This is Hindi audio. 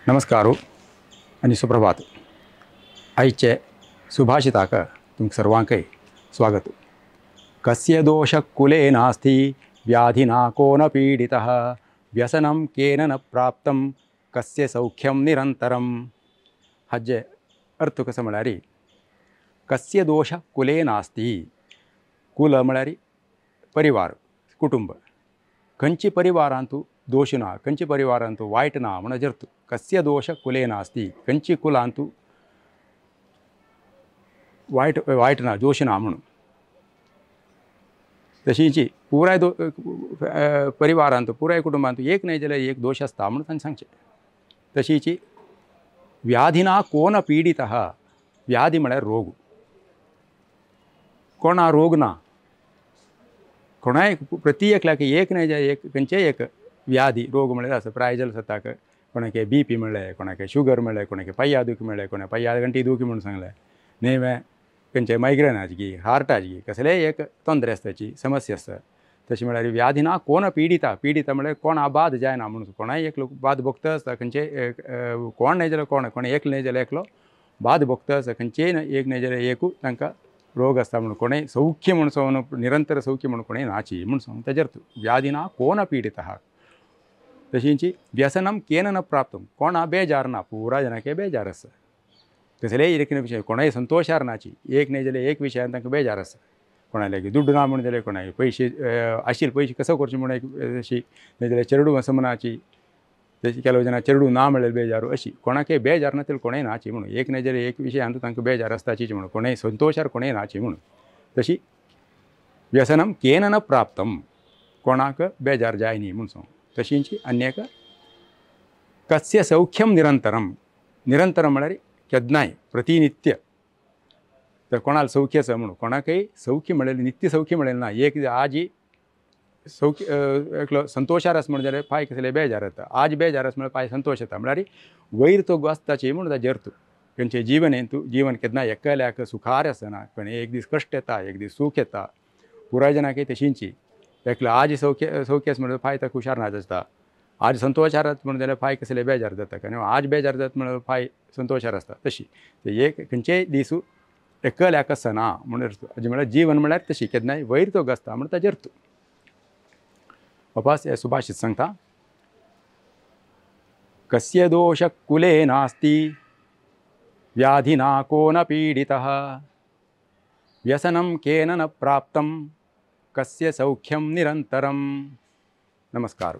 नमस्कार आणि सुप्रभात. आईचे सुभाषिताक तुमक सर्वांकय स्वागत. कस्य दोष कुले नास्ति व्याधिना को न पीडितः व्यसनं केन न प्राप्तं कस्य सौख्यं निरंतरम. हाजे अर्थ कसं म्हळ्यार कस्य दोष कुले नास्ति. कुल म्हळ्यार परिवार कुटुंब. खंयची परिवारांतू दोष ना, खंयची परिवारांतू वायट ना म्हण जरतू. कस्य दोष कुले नास्ति. खंयची कुलांतू वायट ना, दोष ना म्हणून. तशीची पुराय परिवारांतू पुराय कुटुंबांतू एक नाही जाल्यार एक दोष आसता म्हणून तांणी सांगचें. तशीची व्याधिना कोण पीडितः. व्याधी म्हळ्यार रोग. कोणा रोग ना, कोणाय प्रति एकल्याक एक नाही जाल्यार एक खंयचेय एक व्याधी रोग म्हळ्यार आसा. प्रायजल जाता, कोणाक BP म्हणलें, कोणाक शुगर म्हणलें, कोणाक पय्या दुख म्हणलें, कोणाक पय्या गंटी दुख म्हणून सांगलें, नेवें खंयचे मायग्रेनाची गी, हार्टाची गी, कसलेय एक तोंदरे आसताची समस्या आसता. तशी म्हळ्यार व्याधिना कोण पीडिता. पीडिता म्हळ्यार कोणा बाद जायना म्हणून. कोणाय एकलो बाद भोगता आसता. खंयचे कोण नाही जाल्यार कोण एकलो नाही जाल्यार एकलो बाद भोगता आसता. खंयचेय एक नाही जाल्यार एकू तांकां रोग आसता म्हणून. कोणेय सौख्य म्हणून सांगून निरंतर सौख्य म्हणून कोणेय नाची म्हणून सांगून ताजेर व्याधिना कोण पीडितः. तशींची व्यसनम केन न प्राप्तम. कोणा बेजार ना, पुरा जनाके बेजार आसा. कसलेय एक विशय कोणाय संतोशार नाची. एक नाही जाल्यार एक विशयान तांकां बेजार आसा. कोणाले दुड्ड ना म्हणून जाल्यार कोणाय पयशे आशिल्ले पयशे कसो करचे म्हणून एक अशी नाही जाल्यार चेडू असमनाची. तशी केलो जाणां चेडू ना म्हणल्यार बेजारू अशी. कोणाकय बेजार ना जाल्यार कोणेय नाची म्हणून. एक नाही जाल्यार एक विशयान तांकां बेजार आसताचीच म्हणून. कोणेय संतोशार कोणेय नाची म्हणून. तशी व्यसनम केन न प्राप्तम. कोणाक बेजार जायनी म्हणून सांग. तशींची अन्य एक कस्य सौख्यम निरंतरम. निरंतरम म्हळ्यार केदनाय प्रतिनित्य. तर कोणाला सौख्य आसा म्हणून. कोणाकय सौख्य म्हळ्यार नित्य सौख्य म्हळ्यार ना. एक आज सौख्य एकलो संतोशार आसा म्हणून जाल्यार पांय कसले बेजार येता. आज बेजार आसा म्हळ्यार पांय संतोश येता. म्हळ्यार वयर तो गोस्ताची म्हणून ताजेर तूं खंयचे जिवनेन तूं जीवन केदनाय एकल्याक सुखार आसना. पण एक दीस कश्ट येता, एक दीस सूख येता. पुराय जनाकय तशींची. एकलो आज सौख्य आसा म्हणल्यार पांय ताका हुशार ना आसता. आज संतोशार आसा म्हणून जाल्यार पांय कसले बेजार जाता. आनी आज बेजार जाता म्हणल्यार पांय संतोशार आसता. तशी एक खंयचेय दिसू एकल्याक आसना म्हणून हाजे म्हळ्यार जीवन म्हळ्यार तशी केदनाय वयर तो गसता म्हणून ताजेर तूं. वापस हे सुभाषित सांगता. कस्य दोष कुले नास्ति व्याधिना को न पीडितः व्यसनं केन न प्राप्तं कस्य सौख्यं निरंतरम. नमस्कार.